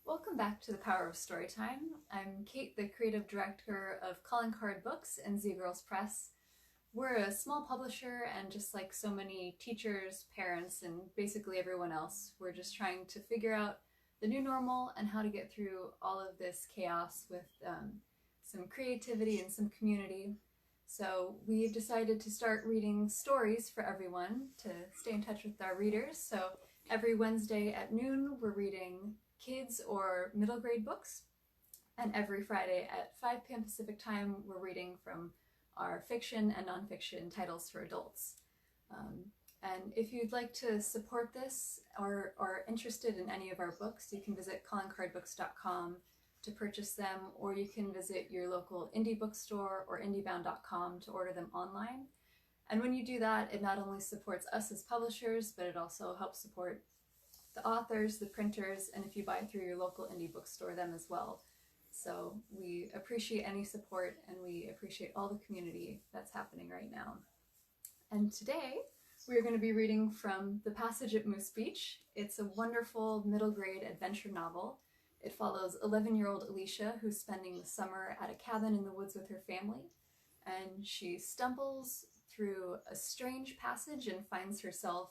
Welcome back to the Power of Storytime. I'm Kate, the creative director of Calling Card Books and Z Girls Press. We're a small publisher, and just like so many teachers, parents, and basically everyone else, we're just trying to figure out the new normal and how to get through all of this chaos with some creativity and some community. So we've decided to start reading stories for everyone to stay in touch with our readers. So every Wednesday at noon, we're reading kids or middle grade books. And every Friday at 5 p.m. Pacific time, we're reading from our fiction and nonfiction titles for adults. And if you'd like to support this or are interested in any of our books, you can visit callingcardbooks.com to purchase them, or you can visit your local indie bookstore or indiebound.com to order them online. And when you do that, it not only supports us as publishers, but it also helps support the authors, the printers, and if you buy through your local indie bookstore, them as well. So we appreciate any support, and we appreciate all the community that's happening right now. And today, we're going to be reading from The Passage at Moose Beach. It's a wonderful middle grade adventure novel. It follows 11-year-old Alicia, who's spending the summer at a cabin in the woods with her family, and she stumbles through a strange passage and finds herself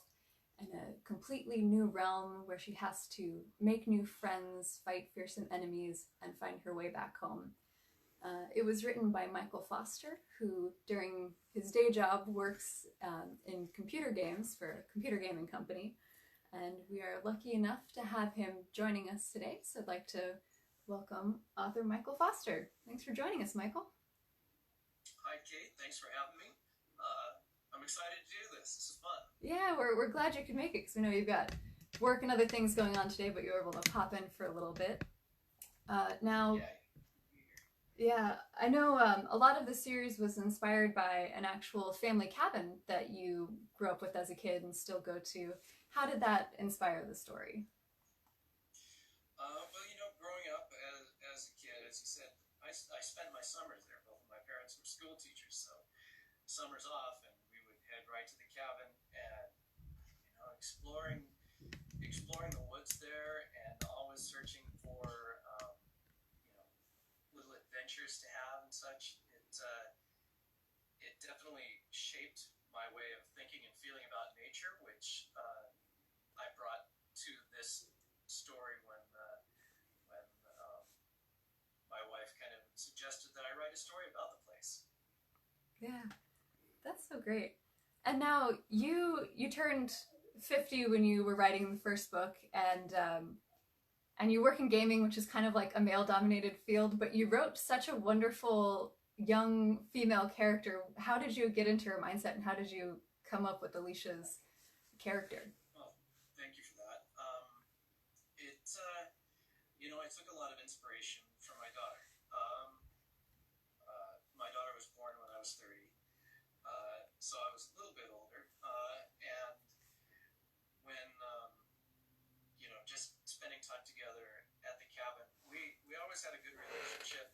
in a completely new realm where she has to make new friends, fight fearsome enemies, and find her way back home. It was written by Michael Foster, who during his day job works in computer games for a computer gaming company, and we are lucky enough to have him joining us today. So I'd like to welcome author Michael Foster. Thanks for joining us, Michael. Hi, Kate. Thanks for having me. I'm excited to do this. This is fun. Yeah, we're glad you could make it, because we know you've got work and other things going on today, but you were able to pop in for a little bit. Yeah, I know a lot of the series was inspired by an actual family cabin that you grew up with as a kid and still go to. How did that inspire the story? Well, growing up as a kid, as you said, I spent my summers there. Both of my parents were school teachers, so summers off, and we would head right to the cabin and exploring the woods there, and always searching for little adventures to have and such. It definitely shaped my way of thinking and feeling about nature, which I brought to this story when my wife kind of suggested that I write a story about the place. Yeah, that's so great. And now you turned 50 when you were writing the first book, and you work in gaming, which is kind of like a male-dominated field, but you wrote such a wonderful young female character. How did you get into her mindset, and how did you come up with Alicia's character? Well, thank you for that. I took a lot of inspiration from my daughter. My daughter was born when I was 30, so I was a little bit older. And when, just spending time together at the cabin, we always had a good relationship,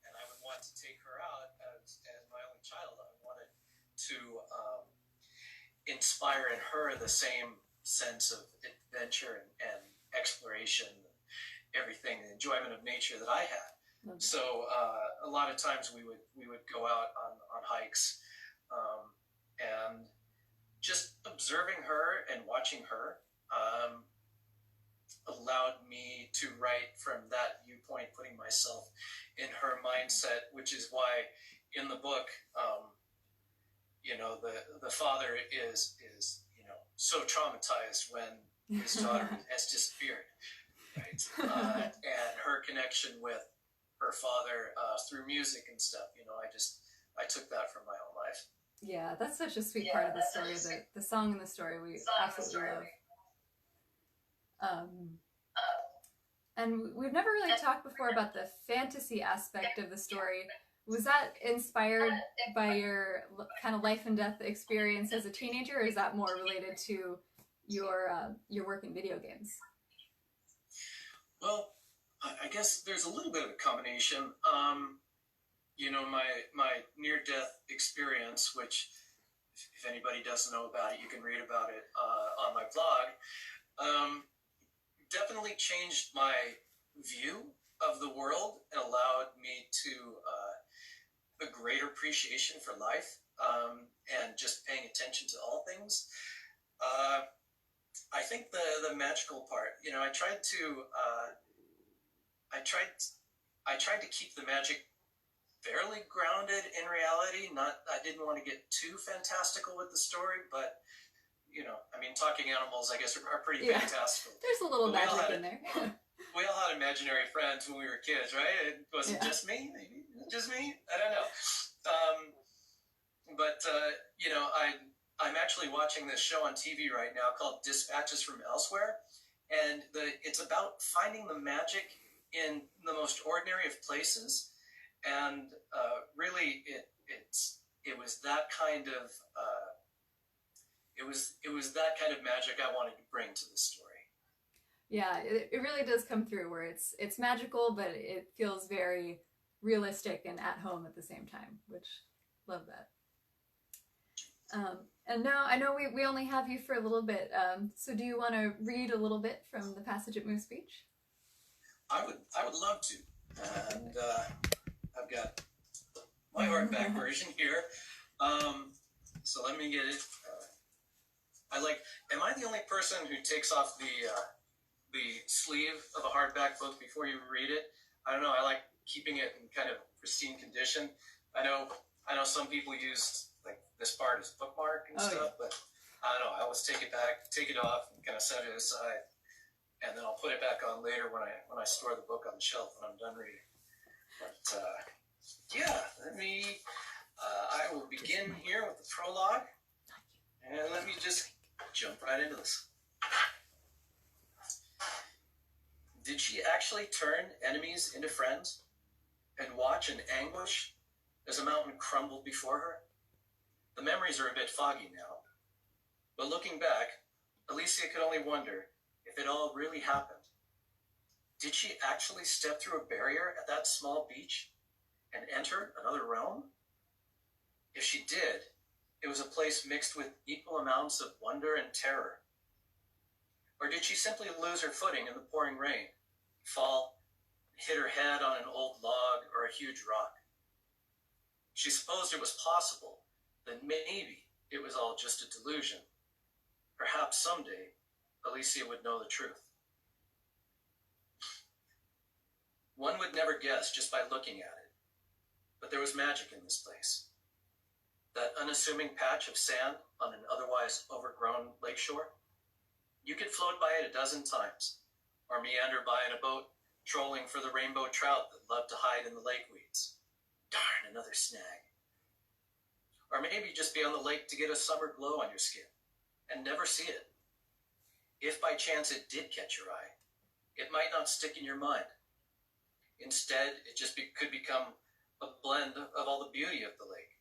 and I would want to take her out as my only child. I wanted to inspire in her the same sense of adventure and exploration, everything, the enjoyment of nature that I had. Okay. So a lot of times we would go out on hikes, and just observing her and watching her allowed me to write from that viewpoint, putting myself in her mindset, which is why in the book, the father is so traumatized when his daughter has disappeared. Right. And her connection with her father through music and stuff, I took that from my own life. Yeah, that's such a sweet part of the story. The song in the story we absolutely love. And we've never really talked before about the fantasy aspect of the story. Was that inspired by your kind of life and death experience as a teenager, or is that more related to your work in video games? Well, I guess there's a little bit of a combination. My near-death experience, which if anybody doesn't know about it, you can read about it on my blog, definitely changed my view of the world and allowed me to a greater appreciation for life, and just paying attention to all things. I think the magical part, I tried to keep the magic fairly grounded in reality. I didn't want to get too fantastical with the story, but talking animals, I guess, are pretty fantastical. There's a little magic in there. We all had imaginary friends when we were kids, right? It wasn't just me, maybe just me. I don't know. I'm actually watching this show on TV right now called Dispatches from Elsewhere, and it's about finding the magic in the most ordinary of places, and really, it was that kind of it was that kind of magic I wanted to bring to the story. Yeah, it really does come through where it's magical, but it feels very realistic and at home at the same time, which love that. And now I know we only have you for a little bit, so do you want to read a little bit from the passage at Moose Beach? I would love to, and I've got my hardback version here. So let me get it. Am I the only person who takes off the sleeve of a hardback book before you read it? I don't know. I like keeping it in kind of pristine condition. I know some people use like this part as bookmark and stuff, but I don't know. I always take it off, and kind of set it aside, and then I'll put it back on later when I store the book on the shelf when I'm done reading. But let me. I will begin here with the prologue, and let me just jump right into this. Did she actually turn enemies into friends and watch in anguish as a mountain crumbled before her? The memories are a bit foggy now, but looking back, Alicia could only wonder if it all really happened. Did she actually step through a barrier at that small beach and enter another realm? If she did, it was a place mixed with equal amounts of wonder and terror. Or did she simply lose her footing in the pouring rain, fall, hit her head on an old log or a huge rock? She supposed it was possible that maybe it was all just a delusion. Perhaps someday Alicia would know the truth. One would never guess just by looking at it, but there was magic in this place. That unassuming patch of sand on an otherwise overgrown lakeshore, you could float by it a dozen times, or meander by in a boat, trolling for the rainbow trout that loved to hide in the lake weeds. Darn, another snag. Or maybe just be on the lake to get a summer glow on your skin, and never see it. If by chance it did catch your eye, it might not stick in your mind. Instead, it just could become a blend of all the beauty of the lake.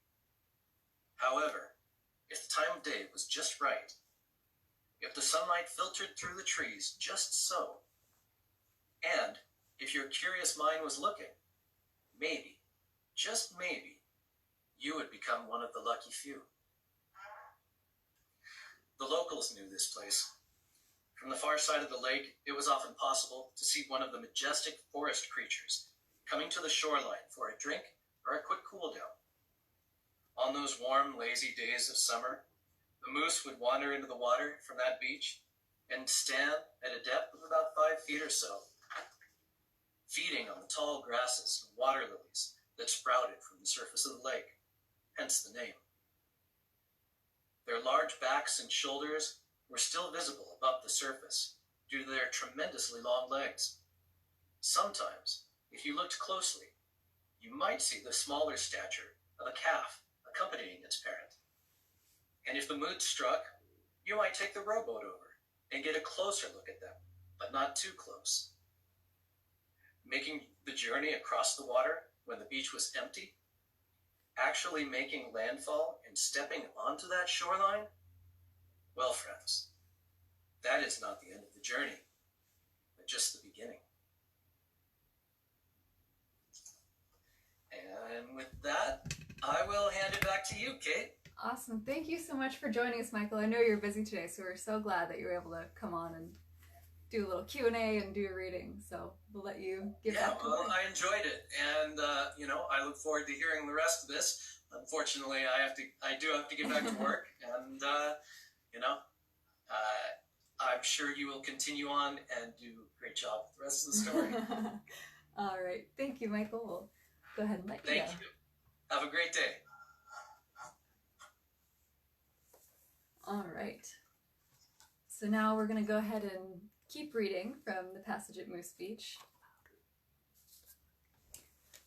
However, if the time of day was just right, if the sunlight filtered through the trees just so, and if your curious mind was looking, maybe, just maybe, you would become one of the lucky few. The locals knew this place. From the far side of the lake, it was often possible to see one of the majestic forest creatures coming to the shoreline for a drink or a quick cool down. On those warm, lazy days of summer, the moose would wander into the water from that beach and stand at a depth of about 5 feet or so, feeding on the tall grasses and water lilies that sprouted from the surface of the lake, hence the name. Their large backs and shoulders were still visible above the surface due to their tremendously long legs. Sometimes, if you looked closely, you might see the smaller stature of a calf accompanying its parent. And if the mood struck, you might take the rowboat over and get a closer look at them, but not too close. Making the journey across the water when the beach was empty, actually making landfall and stepping onto that shoreline, well, friends, that is not the end of the journey, but just the beginning. And with that, I will hand it back to you, Kate. Awesome. Thank you so much for joining us, Michael. I know you're busy today, so we're so glad that you were able to come on and do a little Q&A and do a reading. So we'll let you get back to well, work. I enjoyed it, and I look forward to hearing the rest of this. Unfortunately, I do have to get back to work, and I'm sure you will continue on and do a great job with the rest of the story. All right. Thank you, Michael. We'll go ahead and let you go. Thank you. Have a great day. All right. So now we're going to go ahead and keep reading from the passage at Moose Beach.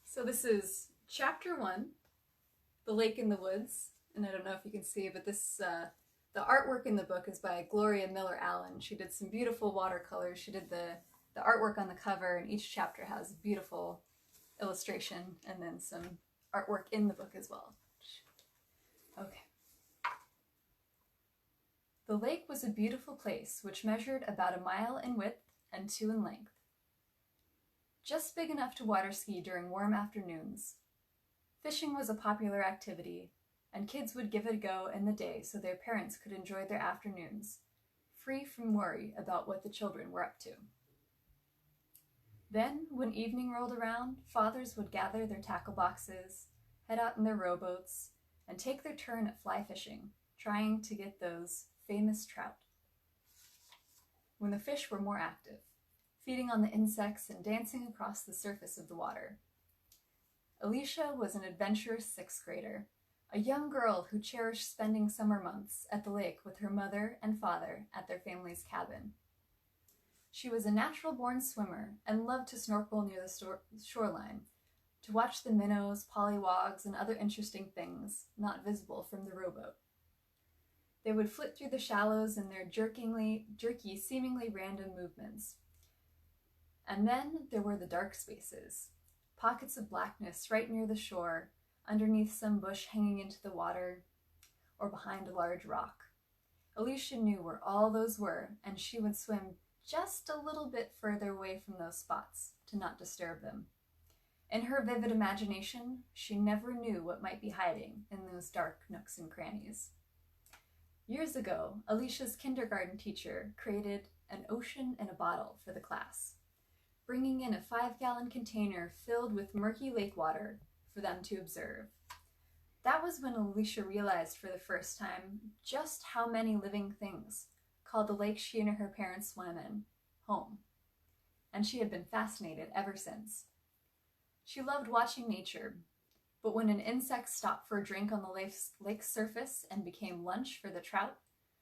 So this is chapter 1, The Lake in the Woods. And I don't know if you can see, but this the artwork in the book is by Gloria Miller Allen. She did some beautiful watercolors. She did the artwork on the cover, and each chapter has beautiful illustration and then some artwork in the book as well. Okay. The lake was a beautiful place which measured about 1 mile in width and 2 in length. Just big enough to water ski during warm afternoons. Fishing was a popular activity, and kids would give it a go in the day so their parents could enjoy their afternoons, free from worry about what the children were up to. Then, when evening rolled around, fathers would gather their tackle boxes, head out in their rowboats, and take their turn at fly fishing, trying to get those famous trout. When the fish were more active, feeding on the insects and dancing across the surface of the water. Alicia was an adventurous 6th grader, a young girl who cherished spending summer months at the lake with her mother and father at their family's cabin. She was a natural-born swimmer and loved to snorkel near the shoreline, to watch the minnows, pollywogs, and other interesting things not visible from the rowboat. They would flit through the shallows in their jerky, seemingly random movements. And then there were the dark spaces, pockets of blackness right near the shore, underneath some bush hanging into the water, or behind a large rock. Alicia knew where all those were, and she would swim just a little bit further away from those spots to not disturb them. In her vivid imagination, she never knew what might be hiding in those dark nooks and crannies. Years ago, Alicia's kindergarten teacher created an ocean in a bottle for the class, bringing in a 5-gallon container filled with murky lake water for them to observe. That was when Alicia realized for the first time just how many living things called the lake she and her parents swam in home, and she had been fascinated ever since. She loved watching nature, but when an insect stopped for a drink on the lake's surface and became lunch for the trout,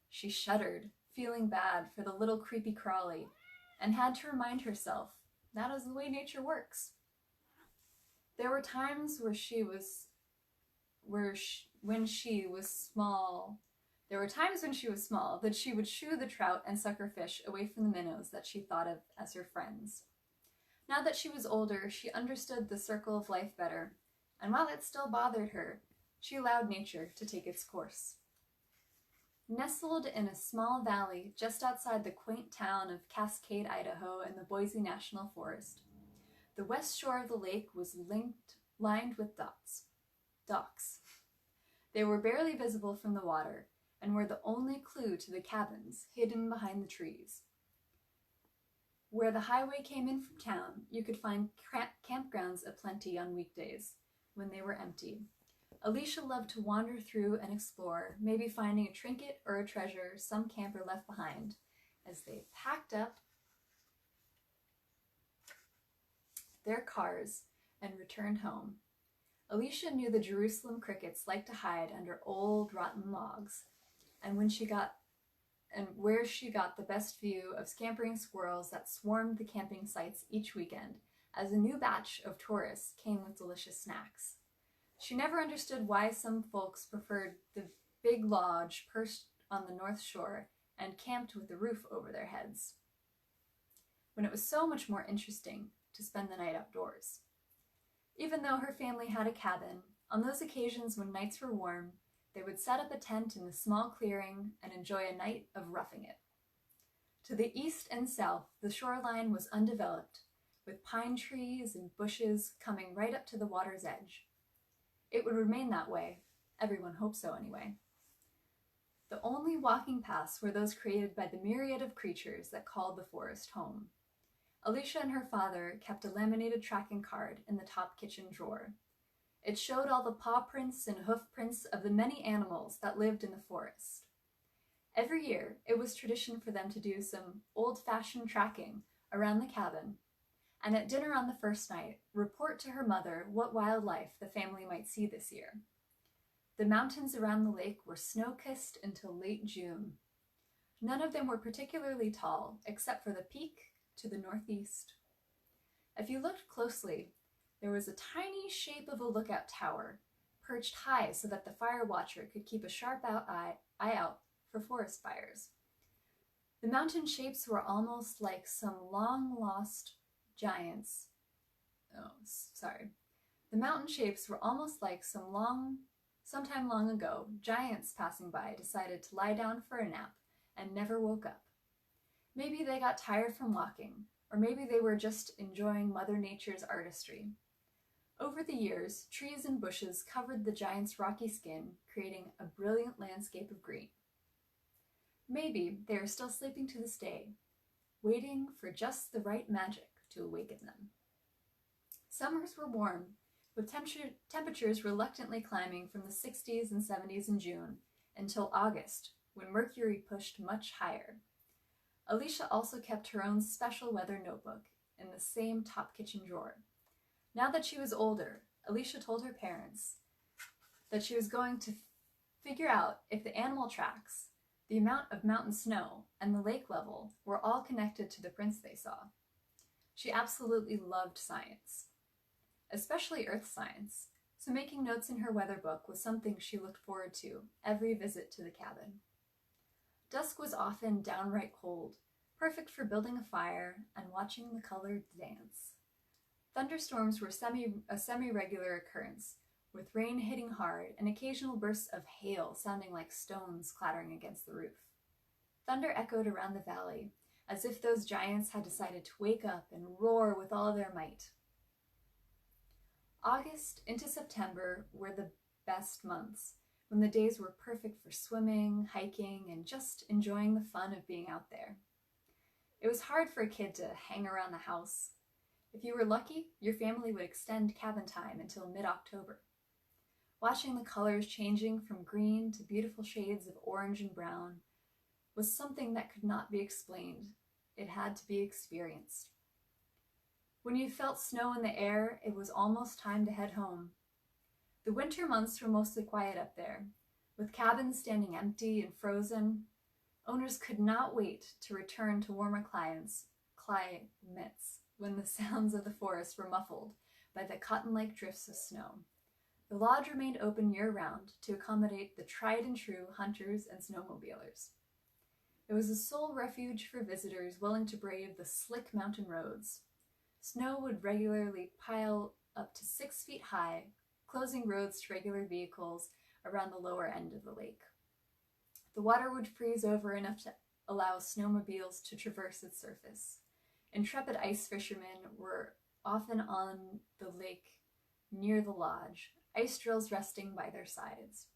she shuddered, feeling bad for the little creepy crawly, and had to remind herself that is the way nature works. There were times when she was small that she would shoo the trout and sucker fish away from the minnows that she thought of as her friends. Now that she was older, she understood the circle of life better, and while it still bothered her, she allowed nature to take its course. Nestled in a small valley just outside the quaint town of Cascade, Idaho, in the Boise National Forest, the west shore of the lake was lined with docks. They were barely visible from the water and were the only clue to the cabins hidden behind the trees. Where the highway came in from town, you could find campgrounds aplenty on weekdays when they were empty. Alicia loved to wander through and explore, maybe finding a trinket or a treasure some camper left behind as they packed up their cars and returned home. Alicia knew the Jerusalem crickets liked to hide under old rotten logs, and where she got the best view of scampering squirrels that swarmed the camping sites each weekend as a new batch of tourists came with delicious snacks. She never understood why some folks preferred the big lodge perched on the north shore and camped with the roof over their heads, when it was so much more interesting to spend the night outdoors. Even though her family had a cabin, on those occasions when nights were warm, they would set up a tent in the small clearing and enjoy a night of roughing it. To the east and south, the shoreline was undeveloped, with pine trees and bushes coming right up to the water's edge. It would remain that way. Everyone hoped so anyway. The only walking paths were those created by the myriad of creatures that called the forest home. Alicia and her father kept a laminated tracking card in the top kitchen drawer. It showed all the paw prints and hoof prints of the many animals that lived in the forest. Every year, it was tradition for them to do some old-fashioned tracking around the cabin, and at dinner on the first night, report to her mother what wildlife the family might see this year. The mountains around the lake were snow-kissed until late June. None of them were particularly tall, except for the peak to the northeast. If you looked closely, there was a tiny shape of a lookout tower, perched high so that the fire watcher could keep a sharp eye out for forest fires. The mountain shapes were almost like some long-lost giants. The mountain shapes were almost like sometime long ago, giants passing by decided to lie down for a nap and never woke up. Maybe they got tired from walking, or maybe they were just enjoying Mother Nature's artistry. Over the years, trees and bushes covered the giant's rocky skin, creating a brilliant landscape of green. Maybe they are still sleeping to this day, waiting for just the right magic to awaken them. Summers were warm, with temperatures reluctantly climbing from the 60s and 70s in June until August, when mercury pushed much higher. Alicia also kept her own special weather notebook in the same top kitchen drawer. Now that she was older, Alicia told her parents that she was going to figure out if the animal tracks, the amount of mountain snow, and the lake level were all connected to the prints they saw. She absolutely loved science, especially earth science, so making notes in her weather book was something she looked forward to every visit to the cabin. Dusk was often downright cold, perfect for building a fire and watching the colored dance. Thunderstorms were a semi-regular occurrence, with rain hitting hard and occasional bursts of hail sounding like stones clattering against the roof. Thunder echoed around the valley, as if those giants had decided to wake up and roar with all their might. August into September were the best months, when the days were perfect for swimming, hiking, and just enjoying the fun of being out there. It was hard for a kid to hang around the house. If you were lucky, your family would extend cabin time until mid-October. Watching the colors changing from green to beautiful shades of orange and brown was something that could not be explained. It had to be experienced. When you felt snow in the air, it was almost time to head home. The winter months were mostly quiet up there, with cabins standing empty and frozen. Owners could not wait to return to warmer climates when the sounds of the forest were muffled by the cotton-like drifts of snow. The lodge remained open year-round to accommodate the tried-and-true hunters and snowmobilers. It was a sole refuge for visitors willing to brave the slick mountain roads. Snow would regularly pile up to 6 feet high, closing roads to regular vehicles around the lower end of the lake. The water would freeze over enough to allow snowmobiles to traverse its surface. Intrepid ice fishermen were often on the lake near the lodge, ice drills resting by their sides.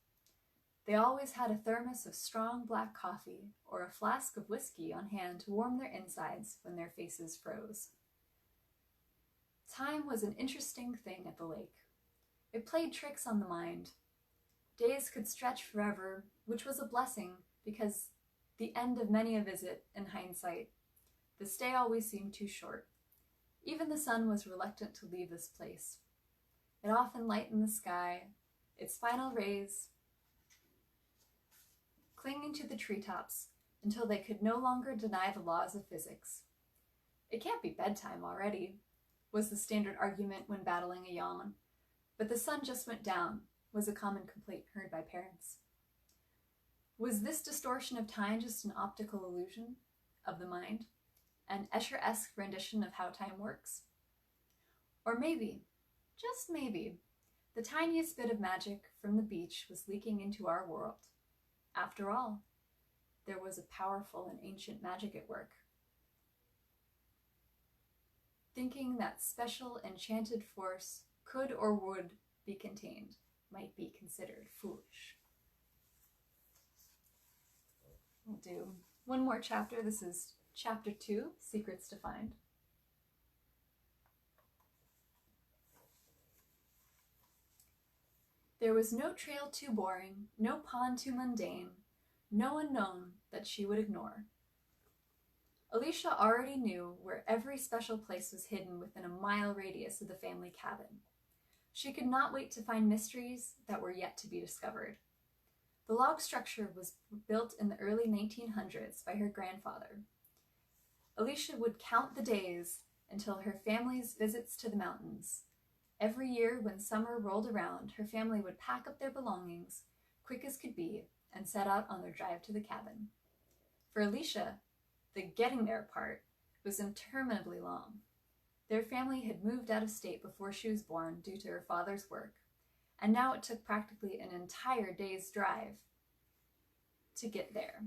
They always had a thermos of strong black coffee or a flask of whiskey on hand to warm their insides when their faces froze. Time was an interesting thing at the lake. It played tricks on the mind. Days could stretch forever, which was a blessing because the end of many a visit in hindsight. The stay always seemed too short. Even the sun was reluctant to leave this place. It often lightened the sky, its final rays clinging to the treetops until they could no longer deny the laws of physics. "It can't be bedtime already," was the standard argument when battling a yawn, but the sun just went down was a common complaint heard by parents. Was this distortion of time just an optical illusion of the mind? An Escher-esque rendition of how time works? Or maybe, just maybe, the tiniest bit of magic from the beach was leaking into our world. After all, there was a powerful and ancient magic at work. Thinking that special enchanted force could or would be contained might be considered foolish. We'll do one more chapter. This is chapter 2, Secrets to Find. There was no trail too boring, no pond too mundane, no unknown that she would ignore. Alicia already knew where every special place was hidden within a mile radius of the family cabin. She could not wait to find mysteries that were yet to be discovered. The log structure was built in the early 1900s by her grandfather. Alicia would count the days until her family's visits to the mountains. Every year when summer rolled around, her family would pack up their belongings, quick as could be, and set out on their drive to the cabin. For Alicia, the getting there part was interminably long. Their family had moved out of state before she was born due to her father's work, and now it took practically an entire day's drive to get there.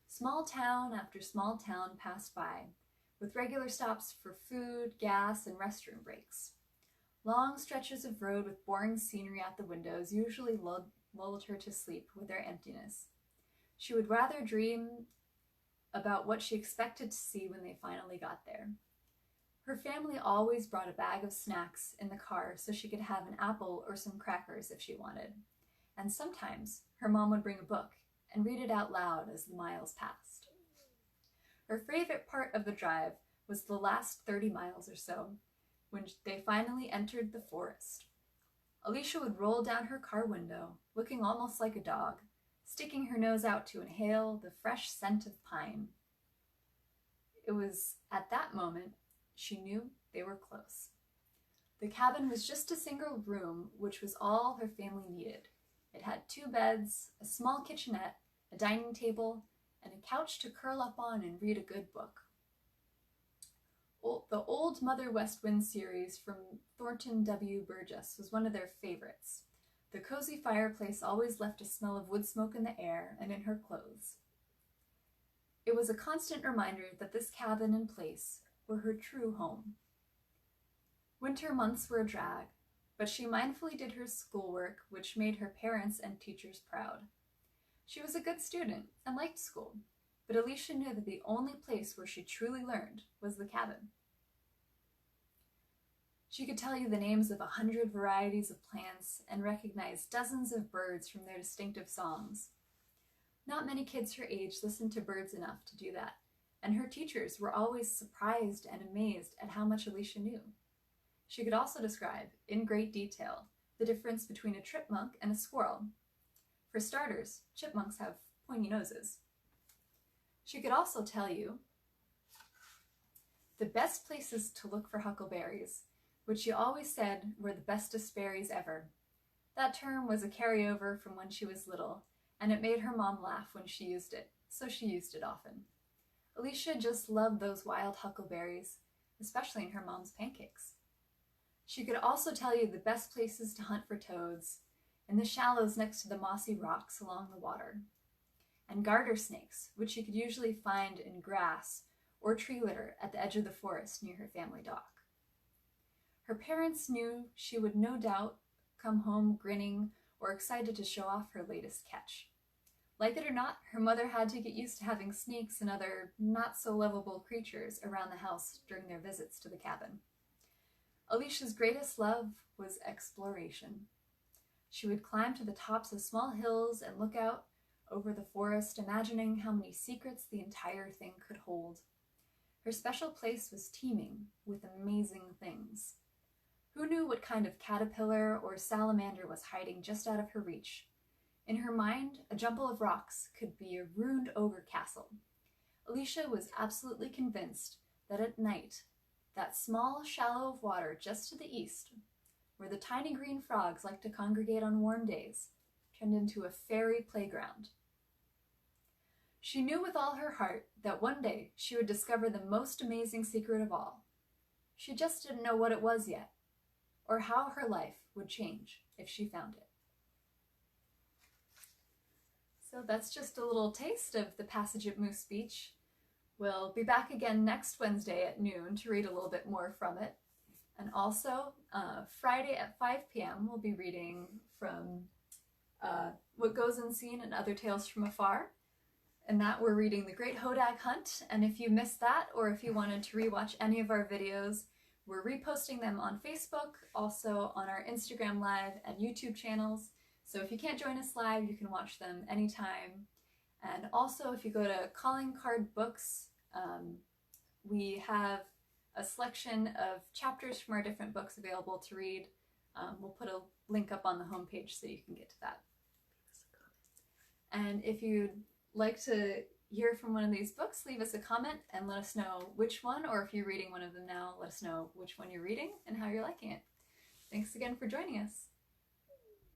Small town after small town passed by, with regular stops for food, gas, and restroom breaks. Long stretches of road with boring scenery out the windows usually lulled her to sleep with their emptiness. She would rather dream about what she expected to see when they finally got there. Her family always brought a bag of snacks in the car so she could have an apple or some crackers if she wanted. And sometimes her mom would bring a book and read it out loud as the miles passed. Her favorite part of the drive was the last 30 miles or so, when they finally entered the forest. Alicia would roll down her car window, looking almost like a dog, sticking her nose out to inhale the fresh scent of pine. It was at that moment she knew they were close. The cabin was just a single room, which was all her family needed. It had 2 beds, a small kitchenette, a dining table, and a couch to curl up on and read a good book. The old Mother West Wind series from Thornton W. Burgess was one of their favorites. The cozy fireplace always left a smell of wood smoke in the air and in her clothes. It was a constant reminder that this cabin and place were her true home. Winter months were a drag, but she mindfully did her schoolwork, which made her parents and teachers proud. She was a good student and liked school, but Alicia knew that the only place where she truly learned was the cabin. She could tell you the names of 100 varieties of plants and recognize dozens of birds from their distinctive songs. Not many kids her age listened to birds enough to do that, and her teachers were always surprised and amazed at how much Alicia knew. She could also describe, in great detail, the difference between a chipmunk and a squirrel. For starters, chipmunks have pointy noses. She could also tell you the best places to look for huckleberries, which she always said were the bestest berries ever. That term was a carryover from when she was little, and it made her mom laugh when she used it, so she used it often. Alicia just loved those wild huckleberries, especially in her mom's pancakes. She could also tell you the best places to hunt for toads, in the shallows next to the mossy rocks along the water, and garter snakes, which she could usually find in grass or tree litter at the edge of the forest near her family dock. Her parents knew she would no doubt come home grinning or excited to show off her latest catch. Like it or not, her mother had to get used to having snakes and other not-so-lovable creatures around the house during their visits to the cabin. Alicia's greatest love was exploration. She would climb to the tops of small hills and look out over the forest, imagining how many secrets the entire thing could hold. Her special place was teeming with amazing things. Who knew what kind of caterpillar or salamander was hiding just out of her reach? In her mind, a jumble of rocks could be a ruined ogre castle. Alicia was absolutely convinced that at night, that small shallow of water just to the east, where the tiny green frogs like to congregate on warm days, turned into a fairy playground. She knew with all her heart that one day she would discover the most amazing secret of all. She just didn't know what it was yet, or how her life would change if she found it. So that's just a little taste of The Passage at Moose Beach. We'll be back again next Wednesday at noon to read a little bit more from it. And also, Friday at 5 p.m. we'll be reading from What Goes Unseen and Other Tales from Afar. In that, we're reading The Great Hodag Hunt, and if you missed that, or if you wanted to rewatch any of our videos, we're reposting them on Facebook, also on our Instagram Live and YouTube channels. So if you can't join us live, you can watch them anytime. And also, if you go to Calling Card Books, we have a selection of chapters from our different books available to read. We'll put a link up on the homepage so you can get to that. And if you'd like to hear from one of these books, leave us a comment and let us know which one, or if you're reading one of them now, let us know which one you're reading and how you're liking it. Thanks again for joining us.